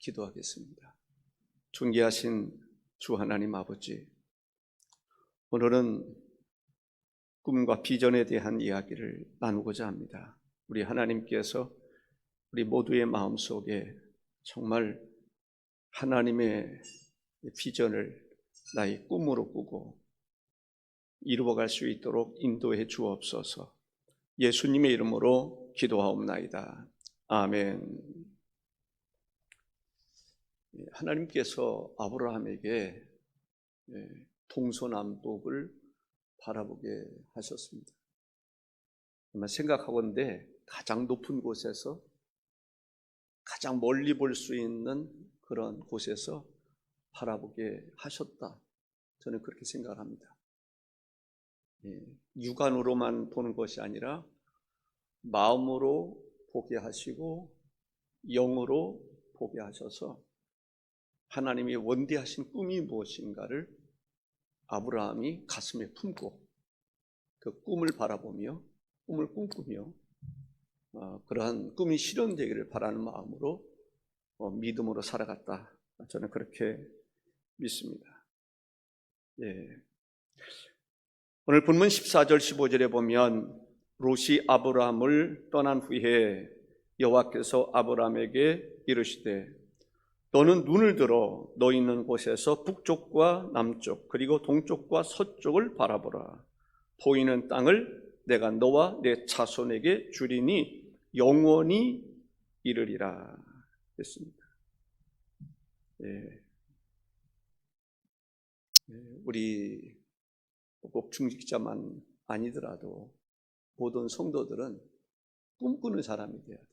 기도하겠습니다. 존귀하신 주 하나님 아버지, 오늘은 꿈과 비전에 대한 이야기를 나누고자 합니다. 우리 하나님께서 우리 모두의 마음속에 정말 하나님의 비전을 나의 꿈으로 꾸고 이루어갈 수 있도록 인도해 주옵소서. 예수님의 이름으로 기도하옵나이다. 아멘. 하나님께서 아브라함에게 동서남북을 바라보게 하셨습니다. 정말 생각하건대 가장 높은 곳에서 가장 멀리 볼 수 있는 그런 곳에서 바라보게 하셨다. 저는 그렇게 생각을 합니다. 육안으로만 보는 것이 아니라 마음으로 보게 하시고 영으로 보게 하셔서 하나님이 원대하신 꿈이 무엇인가를 아브라함이 가슴에 품고 그 꿈을 바라보며 꿈을 꿈꾸며 그러한 꿈이 실현되기를 바라는 마음으로 믿음으로 살아갔다. 저는 그렇게 믿습니다. 오늘 본문 14절 15절에 보면 롯이 아브라함을 떠난 후에 여호와께서 아브라함에게 이르시되 너는 눈을 들어 너 있는 곳에서 북쪽과 남쪽 그리고 동쪽과 서쪽을 바라보라. 보이는 땅을 내가 너와 내 자손에게 주리니 영원히 이르리라 했습니다. 우리 꼭 중직자만 아니더라도 모든 성도들은 꿈꾸는 사람이 돼야 돼요.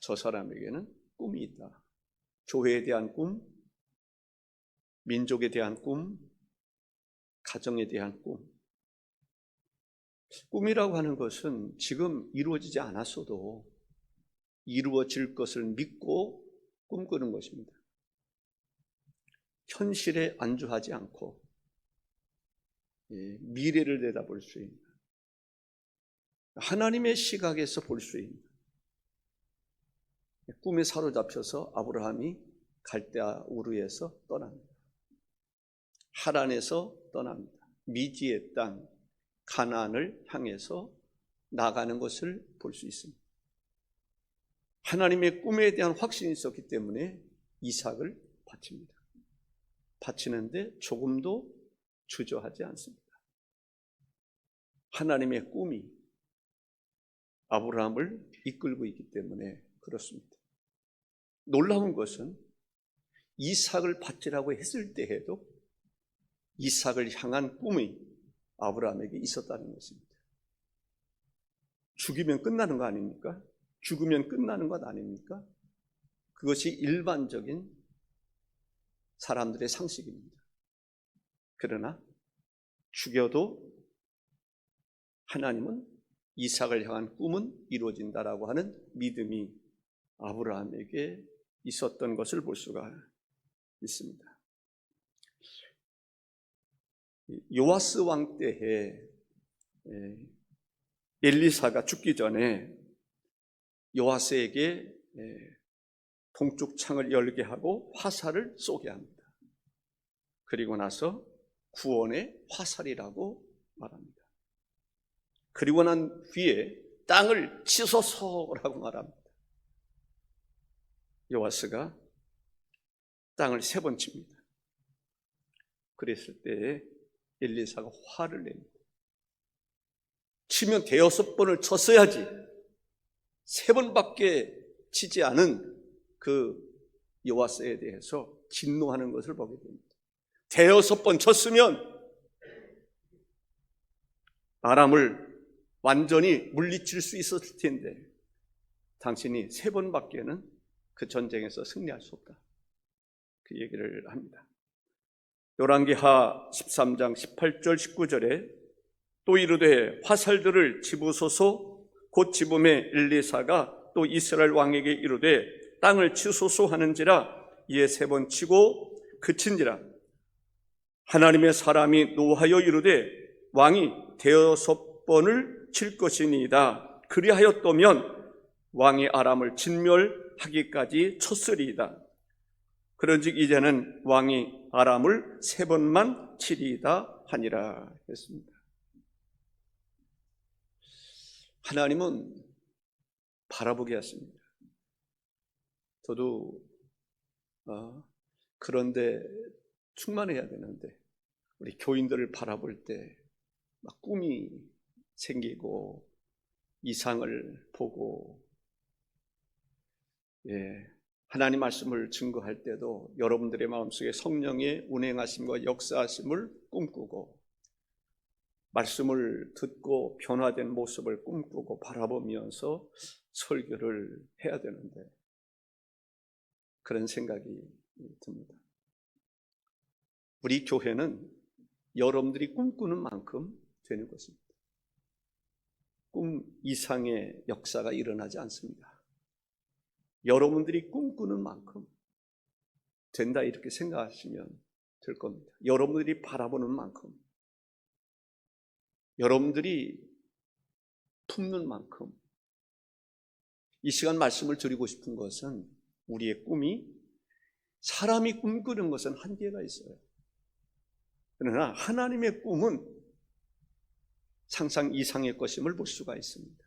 저 사람에게는 꿈이 있다. 교회에 대한 꿈, 민족에 대한 꿈, 가정에 대한 꿈. 꿈이라고 하는 것은 지금 이루어지지 않았어도 이루어질 것을 믿고 꿈꾸는 것입니다. 현실에 안주하지 않고 미래를 내다볼 수 있는, 하나님의 시각에서 볼 수 있는, 꿈에 사로잡혀서 아브라함이 갈대아 우르에서 떠납니다. 하란에서 떠납니다. 미지의 땅 가나안을 향해서 나가는 것을 볼 수 있습니다. 하나님의 꿈에 대한 확신이 있었기 때문에 이삭을 바칩니다. 바치는데 조금도 주저하지 않습니다. 하나님의 꿈이 아브라함을 이끌고 있기 때문에 그렇습니다. 놀라운 것은 이삭을 바치라고 했을 때에도 이삭을 향한 꿈이 아브라함에게 있었다는 것입니다. 죽이면 끝나는 거 아닙니까? 죽으면 끝나는 것 아닙니까? 그것이 일반적인 사람들의 상식입니다. 그러나 죽여도 하나님은 이삭을 향한 꿈은 이루어진다라고 하는 믿음이 아브라함에게 있었던 것을 볼 수가 있습니다. 요아스 왕 때에 엘리사가 죽기 전에 요아스에게 동쪽 창을 열게 하고 화살을 쏘게 합니다. 그리고 나서 구원의 화살이라고 말합니다. 그리고 난 뒤에 땅을 치소서라고 말합니다. 요아스가 땅을 3번 칩니다. 그랬을 때 엘리사가 화를 냅니다. 치면 5번을 쳤어야지 3번밖에 치지 않은 그 요아스에 대해서 진노하는 것을 보게 됩니다. 5번 쳤으면 아람을 완전히 물리칠 수 있었을 텐데 당신이 3번밖에는 그 전쟁에서 승리할 수 없다. 그 얘기를 합니다. 열왕기하 13장 18절 19절에 또 이르되 화살들을 집으소서 곧 집음에 엘리사가 또 이스라엘 왕에게 이르되 땅을 치소서 하는지라 이에 3번 치고 그친지라. 하나님의 사람이 노하여 이르되 왕이 5번을 칠 것이니이다. 그리하였다면 왕이 아람을 진멸하기까지 쳤으리이다. 그런즉 이제는 왕이 아람을 3번만 치리이다 하니라 했습니다. 하나님은 바라보게 하십니다. 저도 그런데 충만해야 되는데 우리 교인들을 바라볼 때 막 꿈이 생기고 이상을 보고, 하나님 말씀을 증거할 때도 여러분들의 마음속에 성령의 운행하심과 역사하심을 꿈꾸고, 말씀을 듣고 변화된 모습을 꿈꾸고 바라보면서 설교를 해야 되는데 그런 생각이 듭니다. 우리 교회는 여러분들이 꿈꾸는 만큼 되는 것입니다. 꿈 이상의 역사가 일어나지 않습니다. 여러분들이 꿈꾸는 만큼 된다 이렇게 생각하시면 될 겁니다. 여러분들이 바라보는 만큼, 여러분들이 품는 만큼. 이 시간 말씀을 드리고 싶은 것은 우리의 꿈이, 사람이 꿈꾸는 것은 한계가 있어요. 그러나 하나님의 꿈은 상상 이상의 것임을 볼 수가 있습니다.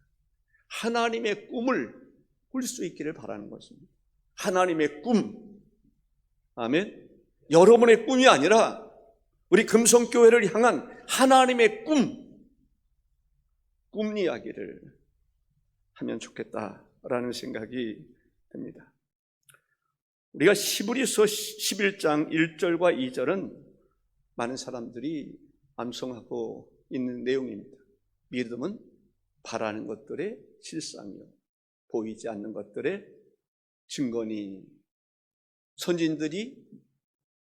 하나님의 꿈을 꿀 수 있기를 바라는 것입니다. 하나님의 꿈, 아멘. 여러분의 꿈이 아니라 우리 금성교회를 향한 하나님의 꿈 이야기를 하면 좋겠다라는 생각이 듭니다. 우리가 히브리서 11장 1절과 2절은 많은 사람들이 암송하고 있는 내용입니다. 믿음은 바라는 것들의 실상이요 보이지 않는 것들의 증거니 선진들이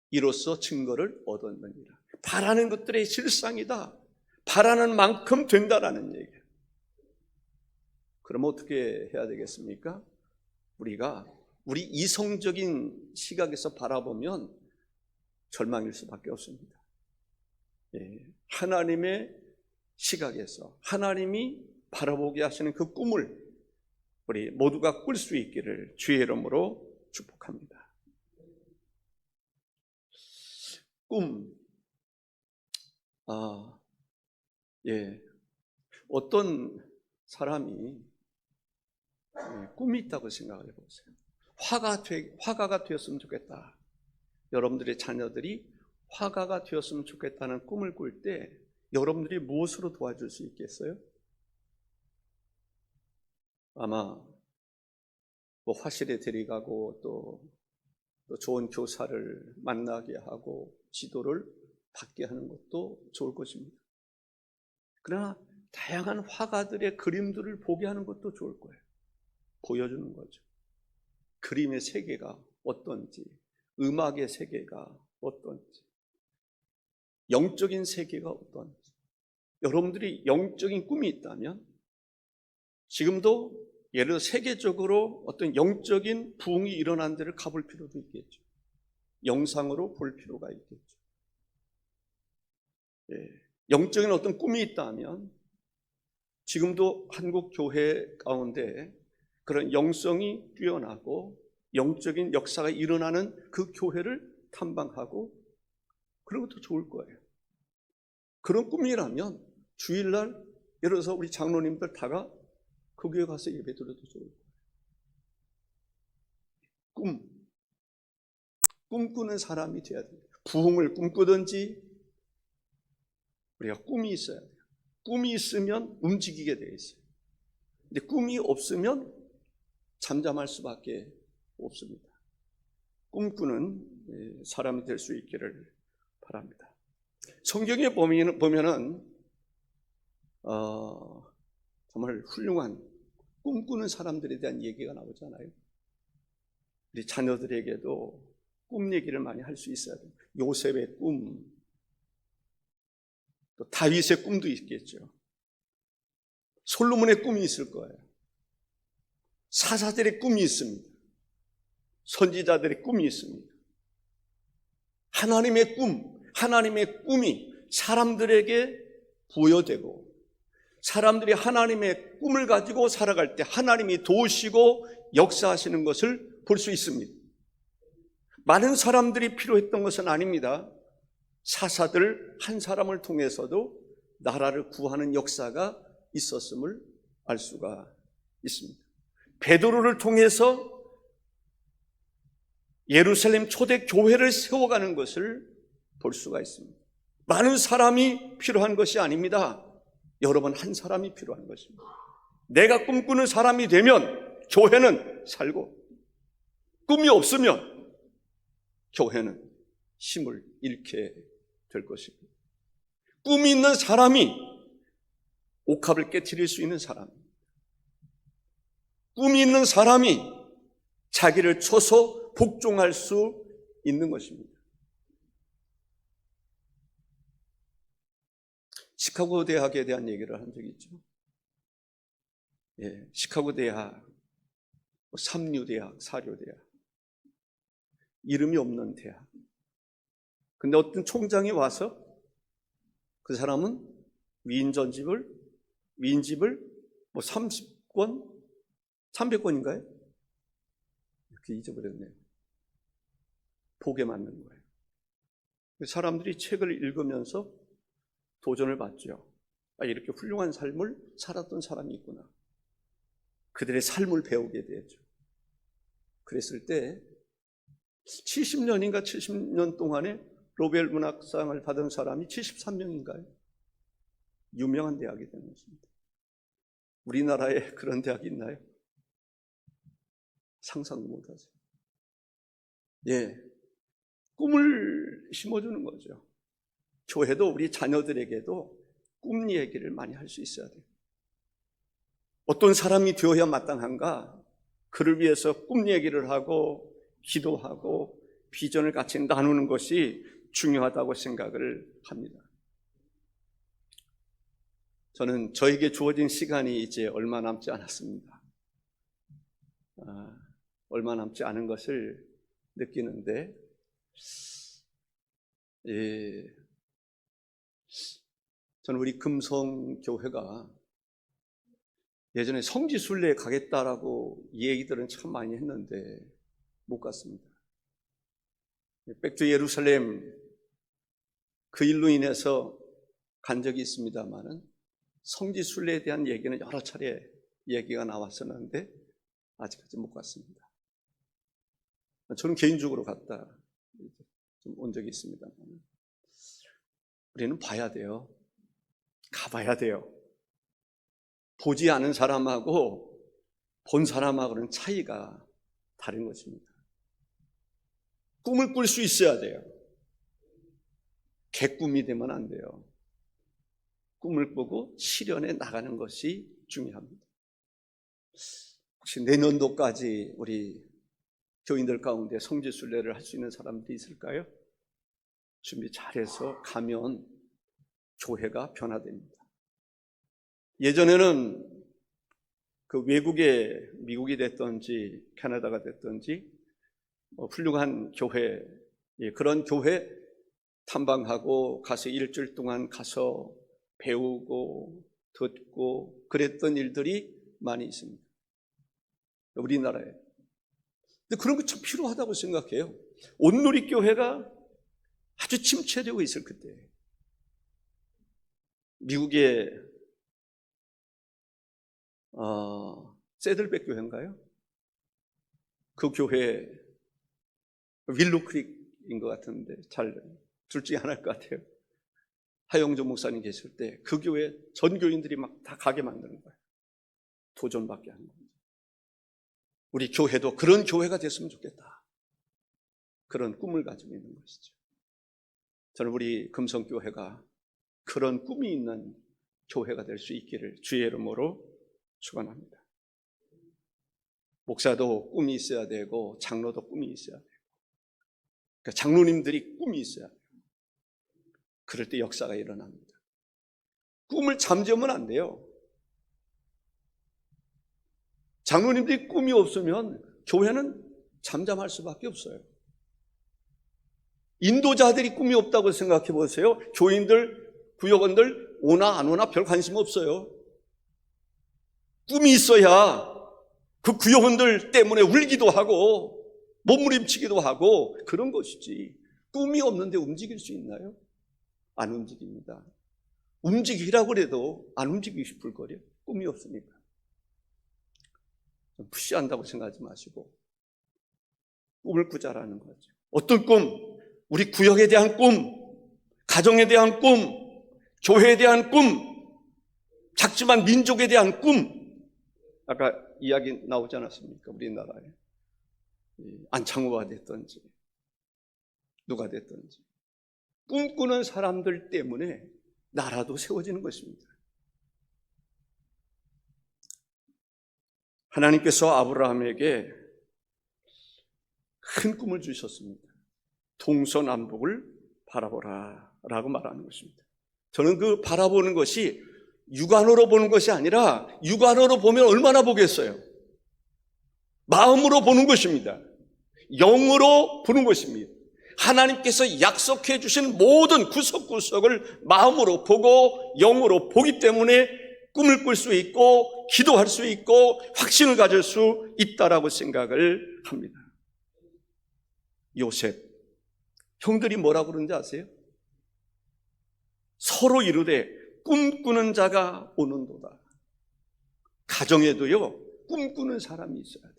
이로써 증거를 얻었느니라. 바라는 것들의 실상이다. 바라는 만큼 된다라는 얘기예요. 그럼 어떻게 해야 되겠습니까? 우리 이성적인 시각에서 바라보면 절망일 수밖에 없습니다. 하나님의 시각에서 하나님이 바라보게 하시는 그 꿈을 우리 모두가 꿀 수 있기를 주의 이름으로 축복합니다. 꿈, 어떤 사람이 꿈이 있다고 생각을 해보세요. 화가가 되었으면 좋겠다. 여러분들의 자녀들이 화가가 되었으면 좋겠다는 꿈을 꿀 때 여러분들이 무엇으로 도와줄 수 있겠어요? 아마 화실에 데려가고 또 좋은 교사를 만나게 하고 지도를 받게 하는 것도 좋을 것입니다. 그러나 다양한 화가들의 그림들을 보게 하는 것도 좋을 거예요. 보여주는 거죠. 그림의 세계가 어떤지, 음악의 세계가 어떤지, 영적인 세계가 어떤지. 여러분들이 영적인 꿈이 있다면 지금도 예를 들어 세계적으로 어떤 영적인 부흥이 일어난 데를 가볼 필요도 있겠죠. 영상으로 볼 필요가 있겠죠. 영적인 어떤 꿈이 있다면 지금도 한국 교회 가운데 그런 영성이 뛰어나고 영적인 역사가 일어나는 그 교회를 탐방하고 그런 것도 좋을 거예요. 그런 꿈이라면 주일날 예를 들어서 우리 장로님들 다가 그 교회 가서 예배 드려도 좋을 거예요. 꿈꾸는 사람이 돼야 돼요. 부흥을 꿈꾸든지 우리가 꿈이 있어야 돼요. 꿈이 있으면 움직이게 돼 있어요. 근데 꿈이 없으면 잠잠할 수밖에 없습니다. 꿈꾸는 사람이 될 수 있기를 바랍니다. 성경에 보면은 정말 훌륭한 꿈꾸는 사람들에 대한 얘기가 나오잖아요. 우리 자녀들에게도 꿈 얘기를 많이 할 수 있어야 돼요. 요셉의 꿈, 또 다윗의 꿈도 있겠죠. 솔로몬의 꿈이 있을 거예요. 사사들의 꿈이 있습니다. 선지자들의 꿈이 있습니다. 하나님의 꿈이 사람들에게 부여되고 사람들이 하나님의 꿈을 가지고 살아갈 때 하나님이 도우시고 역사하시는 것을 볼 수 있습니다. 많은 사람들이 필요했던 것은 아닙니다. 사사들 한 사람을 통해서도 나라를 구하는 역사가 있었음을 알 수가 있습니다. 베드로를 통해서 예루살렘 초대 교회를 세워가는 것을 볼 수가 있습니다. 많은 사람이 필요한 것이 아닙니다. 여러분 한 사람이 필요한 것입니다. 내가 꿈꾸는 사람이 되면 교회는 살고, 꿈이 없으면 교회는 힘을 잃게 될 것입니다. 꿈이 있는 사람이 옥합을 깨트릴 수 있는 사람, 꿈이 있는 사람이 자기를 쳐서 복종할 수 있는 것입니다. 시카고 대학에 대한 얘기를 한 적이 있죠. 시카고 대학, 삼류대학, 사료대학, 이름이 없는 대학. 근데 어떤 총장이 와서 그 사람은 위인집을 30권, 300권인가요? 이렇게 잊어버렸네요. 복에 맞는 거예요. 사람들이 책을 읽으면서 도전을 받죠. 이렇게 훌륭한 삶을 살았던 사람이 있구나. 그들의 삶을 배우게 되죠. 그랬을 때 70년인가 70년 동안에 노벨 문학상을 받은 사람이 73명인가요? 유명한 대학이 된 것입니다. 우리나라에 그런 대학이 있나요? 상상도 못하죠. 꿈을 심어주는 거죠. 교회도 우리 자녀들에게도 꿈 얘기를 많이 할 수 있어야 돼요. 어떤 사람이 되어야 마땅한가? 그를 위해서 꿈 얘기를 하고 기도하고 비전을 같이 나누는 것이 중요하다고 생각을 합니다. 저는 저에게 주어진 시간이 이제 얼마 남지 않았습니다. 얼마 남지 않은 것을 느끼는데, 저는 우리 금성교회가 예전에 성지순례에 가겠다라고 얘기들은 참 많이 했는데 못 갔습니다. 백주 예루살렘 그 일로 인해서 간 적이 있습니다만은 성지순례에 대한 얘기는 여러 차례 얘기가 나왔었는데 아직까지 못 갔습니다. 저는 개인적으로 갔다 좀 온 적이 있습니다만, 우리는 봐야 돼요. 가봐야 돼요. 보지 않은 사람하고 본 사람하고는 차이가 다른 것입니다. 꿈을 꿀 수 있어야 돼요. 개꿈이 되면 안 돼요. 꿈을 꾸고 실현해 나가는 것이 중요합니다. 혹시 내년도까지 우리 교인들 가운데 성지순례를 할 수 있는 사람들이 있을까요? 준비 잘해서 가면 교회가 변화됩니다. 예전에는 그 외국에, 미국이 됐든지 캐나다가 됐든지 훌륭한 교회, 그런 교회 탐방하고 가서 일주일 동안 가서 배우고 듣고 그랬던 일들이 많이 있습니다. 우리나라에. 근데 그런 거 참 필요하다고 생각해요. 온누리교회가 아주 침체되고 있을 그때, 미국의 세들백 교회인가요? 그 교회, 윌로크릭인 것 같은데 잘 둘 중에 하나일 것 같아요. 하영조 목사님 계실 때 그 교회 전 교인들이 막 다 가게 만드는 거예요. 도전받게 하는 거예요. 우리 교회도 그런 교회가 됐으면 좋겠다. 그런 꿈을 가지고 있는 것이죠. 저는 우리 금성교회가 그런 꿈이 있는 교회가 될 수 있기를 주의 이름으로 축원합니다. 목사도 꿈이 있어야 되고 장로도 꿈이 있어야 되고, 그러니까 장로님들이 꿈이 있어야 돼요. 그럴 때 역사가 일어납니다. 꿈을 잠재우면 안 돼요. 장로님들이 꿈이 없으면 교회는 잠잠할 수밖에 없어요. 인도자들이 꿈이 없다고 생각해 보세요. 교인들, 구역원들 오나 안 오나 별 관심 없어요. 꿈이 있어야 그 구역원들 때문에 울기도 하고 몸부림치기도 하고 그런 것이지, 꿈이 없는데 움직일 수 있나요? 안 움직입니다. 움직이라고 해도 안 움직이고 싶을 거예요. 꿈이 없으니까. 푸시한다고 생각하지 마시고 꿈을 꾸자라는 거죠. 어떤 꿈? 우리 구역에 대한 꿈, 가정에 대한 꿈, 교회에 대한 꿈, 작지만 민족에 대한 꿈. 아까 이야기 나오지 않았습니까? 우리나라에 안창호가 됐든지 누가 됐든지 꿈꾸는 사람들 때문에 나라도 세워지는 것입니다. 하나님께서 아브라함에게 큰 꿈을 주셨습니다. 동서남북을 바라보라 라고 말하는 것입니다. 저는 그 바라보는 것이 육안으로 보는 것이 아니라, 육안으로 보면 얼마나 보겠어요? 마음으로 보는 것입니다. 영으로 보는 것입니다. 하나님께서 약속해 주신 모든 구석구석을 마음으로 보고 영으로 보기 때문에 꿈을 꿀 수 있고 기도할 수 있고 확신을 가질 수 있다라고 생각을 합니다. 요셉, 형들이 뭐라고 그러는지 아세요? 서로 이르되 꿈꾸는 자가 오는도다. 가정에도요, 꿈꾸는 사람이 있어야 돼요.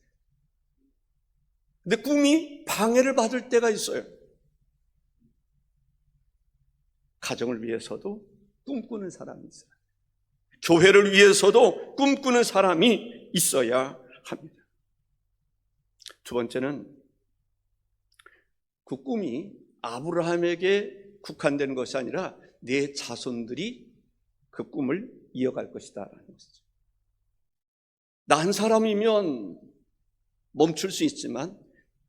근데 꿈이 방해를 받을 때가 있어요. 가정을 위해서도 꿈꾸는 사람이 있어요. 교회를 위해서도 꿈꾸는 사람이 있어야 합니다. 두 번째는 그 꿈이 아브라함에게 국한되는 것이 아니라 내 자손들이 그 꿈을 이어갈 것이다라는 것이죠. 나 한 사람이면 멈출 수 있지만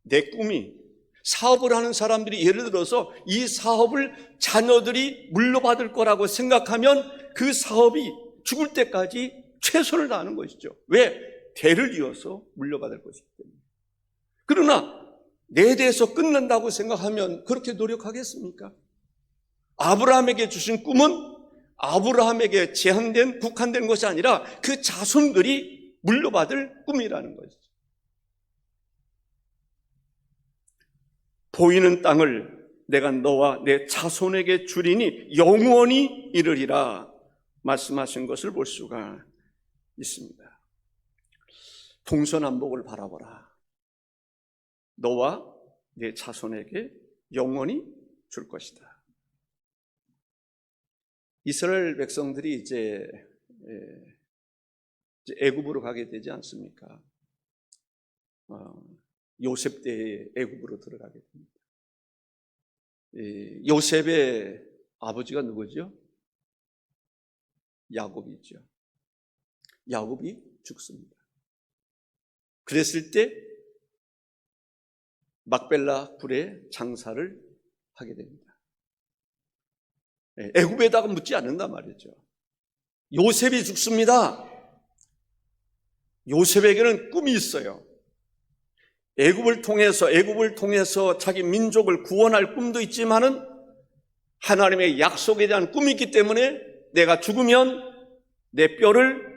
내 꿈이, 사업을 하는 사람들이 예를 들어서 이 사업을 자녀들이 물려받을 거라고 생각하면 그 사업이 죽을 때까지 최선을 다하는 것이죠. 왜? 대를 이어서 물려받을 것이기 때문에. 그러나 내 대에서 끝난다고 생각하면 그렇게 노력하겠습니까? 아브라함에게 주신 꿈은 아브라함에게 제한된, 국한된 것이 아니라 그 자손들이 물려받을 꿈이라는 것이죠. 보이는 땅을 내가 너와 내 자손에게 주리니 영원히 이르리라 말씀하신 것을 볼 수가 있습니다. 동서남북을 바라보라. 너와 내 자손에게 영원히 줄 것이다. 이스라엘 백성들이 이제 애굽으로 가게 되지 않습니까? 요셉 때에 애굽으로 들어가게 됩니다. 요셉의 아버지가 누구죠? 야곱이죠. 야곱이 죽습니다. 그랬을 때 막벨라 굴에 장사를 하게 됩니다. 애굽에다가 묻지 않는단 말이죠. 요셉이 죽습니다. 요셉에게는 꿈이 있어요. 애굽을 통해서 자기 민족을 구원할 꿈도 있지만은 하나님의 약속에 대한 꿈이 있기 때문에 내가 죽으면 내 뼈를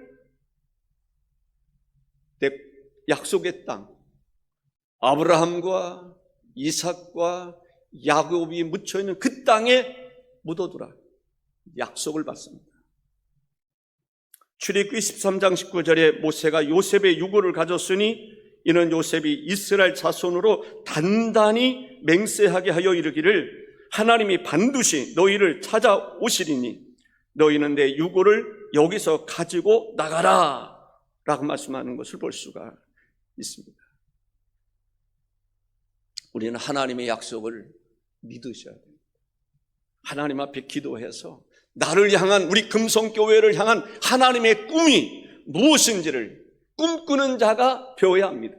내 약속의 땅, 아브라함과 이삭과 야곱이 묻혀있는 그 땅에 묻어두라 약속을 받습니다. 출애굽기 13장 19절에 모세가 요셉의 유고를 가졌으니 이는 요셉이 이스라엘 자손으로 단단히 맹세하게 하여 이르기를 하나님이 반드시 너희를 찾아오시리니 너희는 내 유고를 여기서 가지고 나가라 라고 말씀하는 것을 볼 수가 있습니다. 우리는 하나님의 약속을 믿으셔야 됩니다. 하나님 앞에 기도해서 나를 향한, 우리 금성교회를 향한 하나님의 꿈이 무엇인지를 꿈꾸는 자가 배워야 합니다.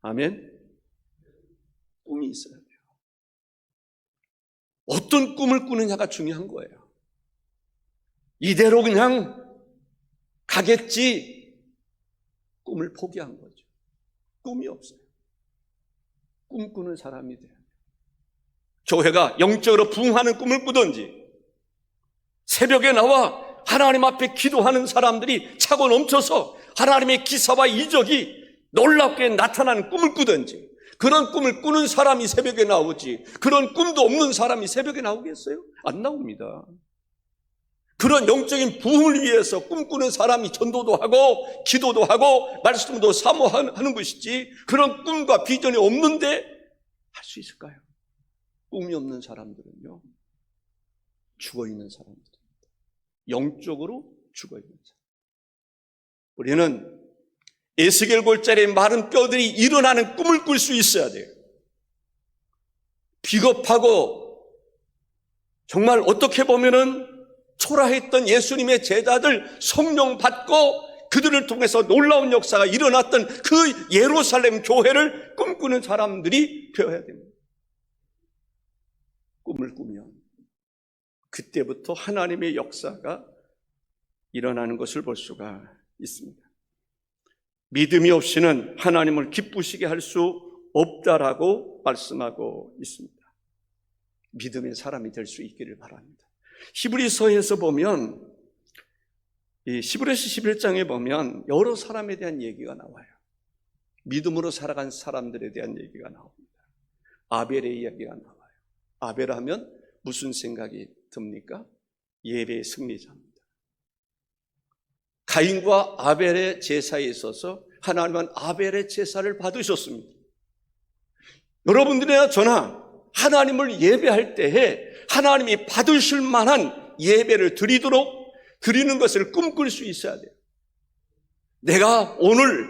아멘. 꿈이 있어야 돼요. 어떤 꿈을 꾸느냐가 중요한 거예요. 이대로 그냥 가겠지, 꿈을 포기한 거죠. 꿈이 없어요. 꿈꾸는 사람이 돼요. 교회가 영적으로 부흥하는 꿈을 꾸든지, 새벽에 나와 하나님 앞에 기도하는 사람들이 차고 넘쳐서 하나님의 기사와 이적이 놀랍게 나타나는 꿈을 꾸든지, 그런 꿈을 꾸는 사람이 새벽에 나오지, 그런 꿈도 없는 사람이 새벽에 나오겠어요? 안 나옵니다. 그런 영적인 부흥을 위해서 꿈꾸는 사람이 전도도 하고 기도도 하고 말씀도 사모하는 것이지, 그런 꿈과 비전이 없는데 할 수 있을까요? 꿈이 없는 사람들은요, 죽어있는 사람들입니다. 영적으로 죽어있는 사람. 우리는 에스겔 골짜기에 마른 뼈들이 일어나는 꿈을 꿀 수 있어야 돼요. 비겁하고 정말 어떻게 보면은 초라했던 예수님의 제자들 성령 받고 그들을 통해서 놀라운 역사가 일어났던 그 예루살렘 교회를 꿈꾸는 사람들이 되어야 됩니다. 꿈을 꾸면 그때부터 하나님의 역사가 일어나는 것을 볼 수가 있습니다. 믿음이 없이는 하나님을 기쁘시게 할 수 없다라고 말씀하고 있습니다. 믿음의 사람이 될 수 있기를 바랍니다. 히브리서에서 보면, 이 히브리서 11장에 보면 여러 사람에 대한 얘기가 나와요. 믿음으로 살아간 사람들에 대한 얘기가 나옵니다. 아벨의 이야기가 나와요. 아벨하면 무슨 생각이 듭니까? 예배의 승리자입니다. 가인과 아벨의 제사에 있어서 하나님은 아벨의 제사를 받으셨습니다. 여러분들이나 저나 하나님을 예배할 때에 하나님이 받으실 만한 예배를 드리는 것을 꿈꿀 수 있어야 돼요. 내가 오늘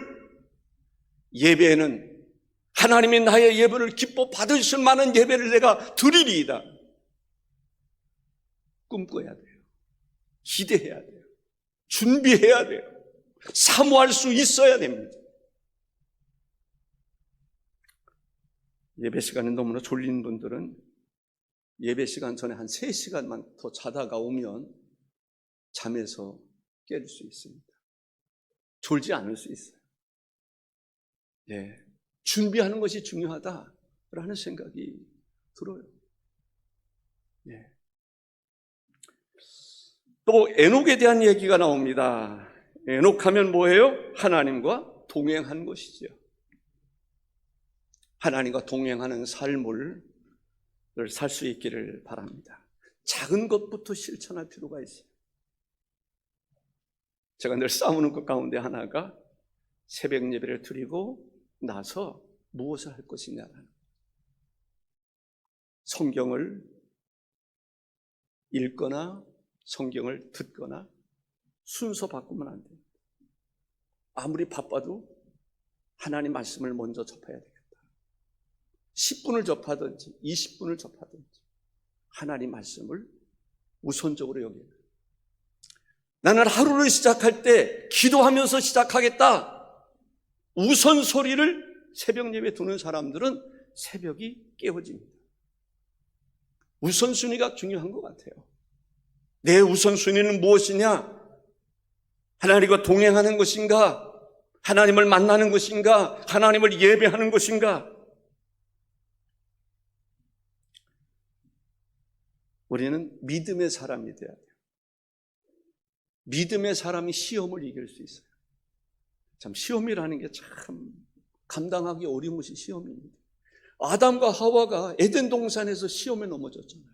예배에는 하나님이 나의 예배를 기뻐 받으실 만한 예배를 내가 드리리이다. 꿈꿔야 돼요. 기대해야 돼요. 준비해야 돼요. 사모할 수 있어야 됩니다. 예배 시간에 너무나 졸린 분들은 예배 시간 전에 한 3시간만 더 자다가 오면 잠에서 깰 수 있습니다. 졸지 않을 수 있어요. 예, 준비하는 것이 중요하다라는 생각이 들어요. 예. 또 에녹에 대한 얘기가 나옵니다. 에녹하면 뭐예요? 하나님과 동행한 것이죠. 하나님과 동행하는 삶을 살 수 있기를 바랍니다. 작은 것부터 실천할 필요가 있어요. 제가 늘 싸우는 것 가운데 하나가 새벽 예배를 드리고 나서 무엇을 할 것이냐라는 거예요. 성경을 읽거나 성경을 듣거나 순서 바꾸면 안 돼요. 아무리 바빠도 하나님 말씀을 먼저 접해야 되겠다. 10분을 접하든지 20분을 접하든지 하나님 말씀을 우선적으로 여겨야 돼요. 나는 하루를 시작할 때 기도하면서 시작하겠다. 우선소리를 새벽 예배 두는 사람들은 새벽이 깨어집니다. 우선순위가 중요한 것 같아요. 내 우선순위는 무엇이냐? 하나님과 동행하는 것인가? 하나님을 만나는 것인가? 하나님을 예배하는 것인가? 우리는 믿음의 사람이 돼야 돼요. 믿음의 사람이 시험을 이길 수 있어요. 참 시험이라는 게 참 감당하기 어려운 것이 시험입니다. 아담과 하와가 에덴 동산에서 시험에 넘어졌잖아요.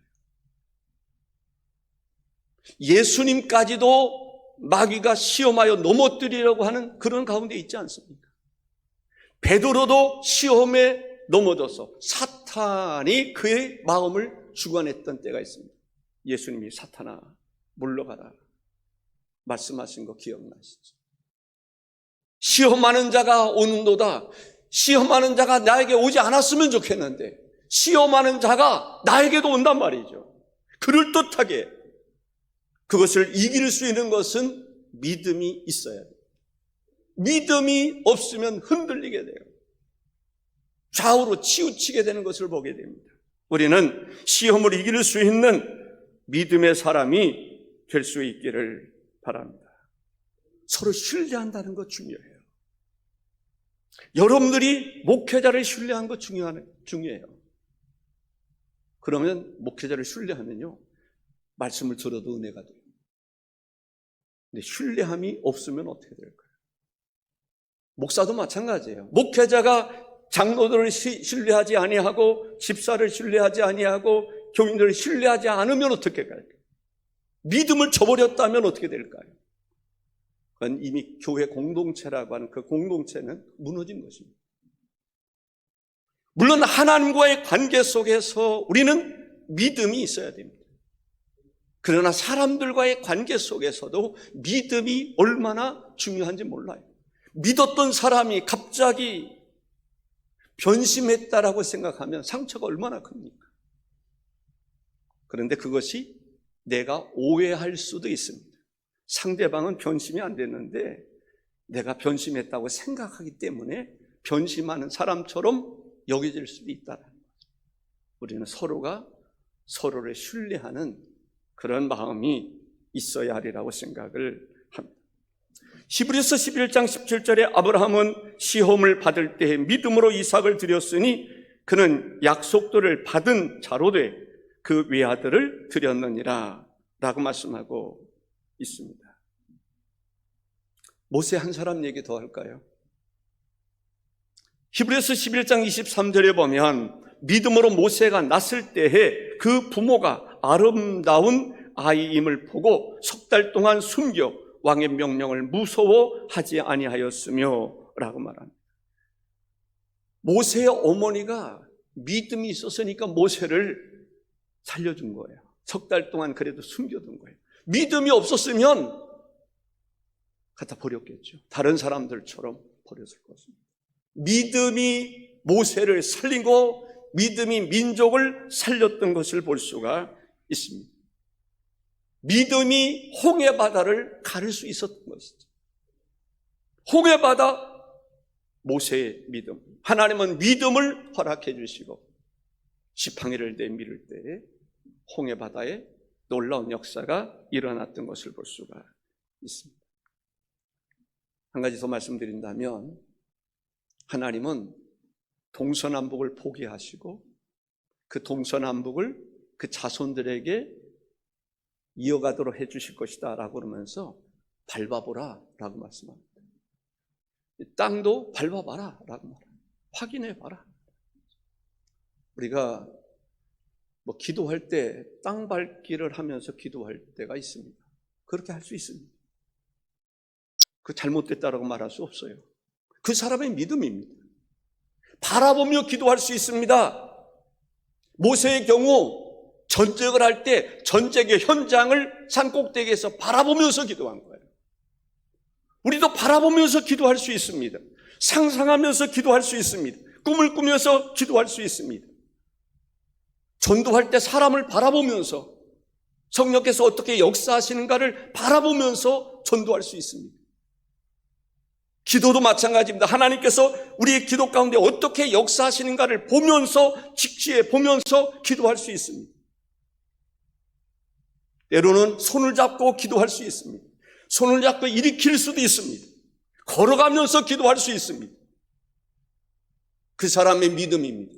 예수님까지도 마귀가 시험하여 넘어뜨리려고 하는 그런 가운데 있지 않습니까? 베드로도 시험에 넘어져서 사탄이 그의 마음을 주관했던 때가 있습니다. 예수님이 사탄아 물러가라 말씀하신 거 기억나시죠? 시험하는 자가 오는도다. 시험하는 자가 나에게 오지 않았으면 좋겠는데 시험하는 자가 나에게도 온단 말이죠. 그럴듯하게 그것을 이길 수 있는 것은 믿음이 있어야 돼요. 믿음이 없으면 흔들리게 돼요. 좌우로 치우치게 되는 것을 보게 됩니다. 우리는 시험을 이길 수 있는 믿음의 사람이 될 수 있기를 바랍니다. 서로 신뢰한다는 것 중요해요. 여러분들이 목회자를 신뢰하는 것 중요해요. 그러면 목회자를 신뢰하면요 말씀을 들어도 은혜가 돼요. 근데 신뢰함이 없으면 어떻게 될까요? 목사도 마찬가지예요. 목회자가 장로들을 신뢰하지 아니하고 집사를 신뢰하지 아니하고 교인들을 신뢰하지 않으면 어떻게 할까요? 믿음을 저버렸다면 어떻게 될까요? 그건 이미 교회 공동체라고 하는 그 공동체는 무너진 것입니다. 물론 하나님과의 관계 속에서 우리는 믿음이 있어야 됩니다. 그러나 사람들과의 관계 속에서도 믿음이 얼마나 중요한지 몰라요. 믿었던 사람이 갑자기 변심했다라고 생각하면 상처가 얼마나 큽니까? 그런데 그것이 내가 오해할 수도 있습니다. 상대방은 변심이 안 됐는데 내가 변심했다고 생각하기 때문에 변심하는 사람처럼 여겨질 수도 있다는 거죠. 우리는 서로가 서로를 신뢰하는 그런 마음이 있어야 하리라고 생각을 합니다. 히브리서 11장 17절에 아브라함은 시험을 받을 때에 믿음으로 이삭을 드렸으니 그는 약속들을 받은 자로 돼 그 외아들을 드렸느니라 라고 말씀하고 있습니다. 모세 한 사람 얘기 더 할까요? 히브리서 11장 23절에 보면 믿음으로 모세가 낳았을 때에 그 부모가 아름다운 아이임을 보고 석 달 동안 숨겨 왕의 명령을 무서워하지 아니하였으며 라고 말합니다. 모세의 어머니가 믿음이 있었으니까 모세를 살려준 거예요. 석 달 동안 그래도 숨겨둔 거예요. 믿음이 없었으면 갖다 버렸겠죠. 다른 사람들처럼 버렸을 것입니다. 믿음이 모세를 살리고 믿음이 민족을 살렸던 것을 볼 수가 있습니다. 믿음이 홍해바다를 가를 수 있었던 것이죠. 홍해바다, 모세의 믿음. 하나님은 믿음을 허락해 주시고 지팡이를 내밀을 때에 홍해바다에 놀라운 역사가 일어났던 것을 볼 수가 있습니다. 한 가지 더 말씀드린다면 하나님은 동서남북을 포기하시고 그 동서남북을 그 자손들에게 이어가도록 해 주실 것이다 라고 그러면서 밟아보라 라고 말씀합니다. 땅도 밟아봐라 라고 말합니다. 확인해봐라. 우리가 기도할 때 땅 밟기를 하면서 기도할 때가 있습니다. 그렇게 할 수 있습니다. 그 잘못됐다라고 말할 수 없어요. 그 사람의 믿음입니다. 바라보며 기도할 수 있습니다. 모세의 경우 전쟁을 할 때 전쟁의 현장을 산꼭대기에서 바라보면서 기도한 거예요. 우리도 바라보면서 기도할 수 있습니다. 상상하면서 기도할 수 있습니다. 꿈을 꾸면서 기도할 수 있습니다. 전도할 때 사람을 바라보면서 성령께서 어떻게 역사하시는가를 바라보면서 전도할 수 있습니다. 기도도 마찬가지입니다. 하나님께서 우리의 기도 가운데 어떻게 역사하시는가를 보면서 직시해 보면서 기도할 수 있습니다. 때로는 손을 잡고 기도할 수 있습니다. 손을 잡고 일으킬 수도 있습니다. 걸어가면서 기도할 수 있습니다. 그 사람의 믿음입니다.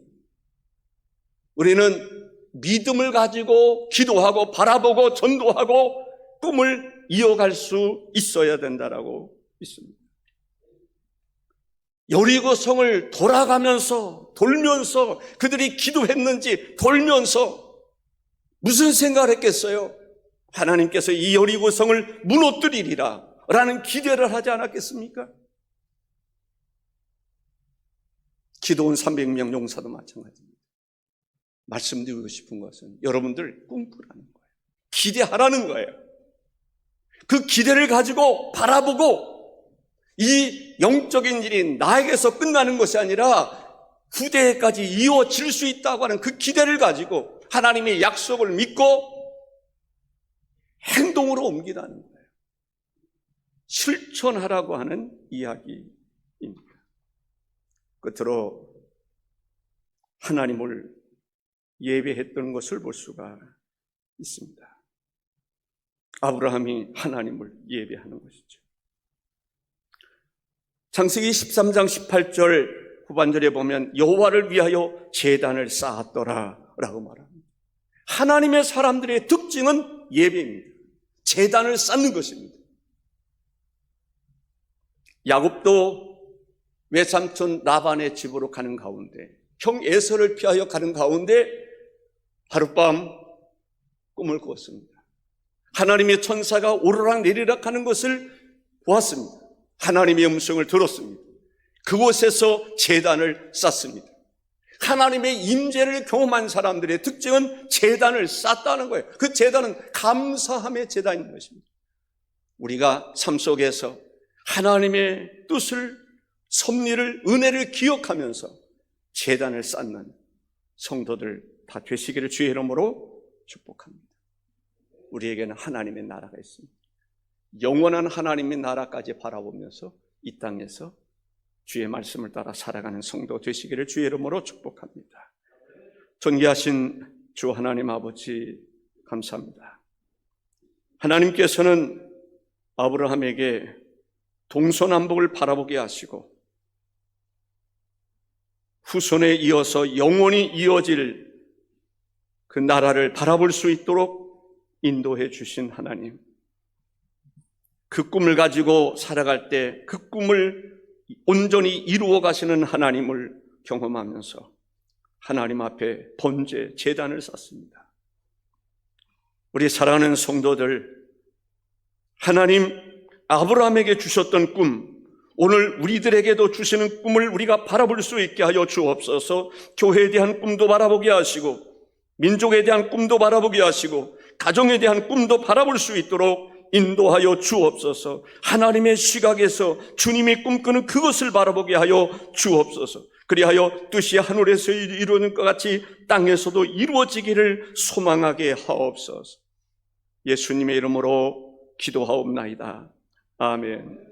우리는 믿음을 가지고 기도하고 바라보고 전도하고 꿈을 이어갈 수 있어야 된다라고 믿습니다. 여리고 성을 돌아가면서 돌면서 그들이 기도했는지 돌면서 무슨 생각을 했겠어요? 하나님께서 이 여리고 성을 무너뜨리리라 라는 기대를 하지 않았겠습니까? 기도원 300명 용사도 마찬가지입니다. 말씀드리고 싶은 것은 여러분들 꿈꾸라는 거예요. 기대하라는 거예요. 그 기대를 가지고 바라보고 이 영적인 일이 나에게서 끝나는 것이 아니라 후대까지 이어질 수 있다고 하는 그 기대를 가지고 하나님의 약속을 믿고 행동으로 옮기라는 거예요. 실천하라고 하는 이야기입니다. 끝으로 하나님을 예배했던 것을 볼 수가 있습니다. 아브라함이 하나님을 예배하는 것이죠. 창세기 13장 18절 후반절에 보면 여호와를 위하여 제단을 쌓았더라 라고 말합니다. 하나님의 사람들의 특징은 예배입니다. 제단을 쌓는 것입니다. 야곱도 외삼촌 라반의 집으로 가는 가운데, 형 에서를 피하여 가는 가운데 하룻밤 꿈을 꾸었습니다. 하나님의 천사가 오르락 내리락 하는 것을 보았습니다. 하나님의 음성을 들었습니다. 그곳에서 제단을 쌓습니다. 하나님의 임재를 경험한 사람들의 특징은 제단을 쌓다는 거예요. 그 제단은 감사함의 제단인 것입니다. 우리가 삶 속에서 하나님의 뜻을, 섭리를, 은혜를 기억하면서 제단을 쌓는 성도들 다 되시기를 주의 이름으로 축복합니다. 우리에게는 하나님의 나라가 있습니다. 영원한 하나님의 나라까지 바라보면서 이 땅에서 주의 말씀을 따라 살아가는 성도 되시기를 주의 이름으로 축복합니다. 존귀하신 주 하나님 아버지, 감사합니다. 하나님께서는 아브라함에게 동서남북을 바라보게 하시고 후손에 이어서 영원히 이어질 그 나라를 바라볼 수 있도록 인도해 주신 하나님, 그 꿈을 가지고 살아갈 때 그 꿈을 온전히 이루어 가시는 하나님을 경험하면서 하나님 앞에 번제, 제단을 쌓습니다. 우리 사랑하는 성도들, 하나님 아브라함에게 주셨던 꿈, 오늘 우리들에게도 주시는 꿈을 우리가 바라볼 수 있게 하여 주옵소서. 교회에 대한 꿈도 바라보게 하시고, 민족에 대한 꿈도 바라보게 하시고, 가정에 대한 꿈도 바라볼 수 있도록 인도하여 주옵소서. 하나님의 시각에서 주님이 꿈꾸는 그것을 바라보게 하여 주옵소서. 그리하여 뜻이 하늘에서 이루어지는 것 같이 땅에서도 이루어지기를 소망하게 하옵소서. 예수님의 이름으로 기도하옵나이다. 아멘.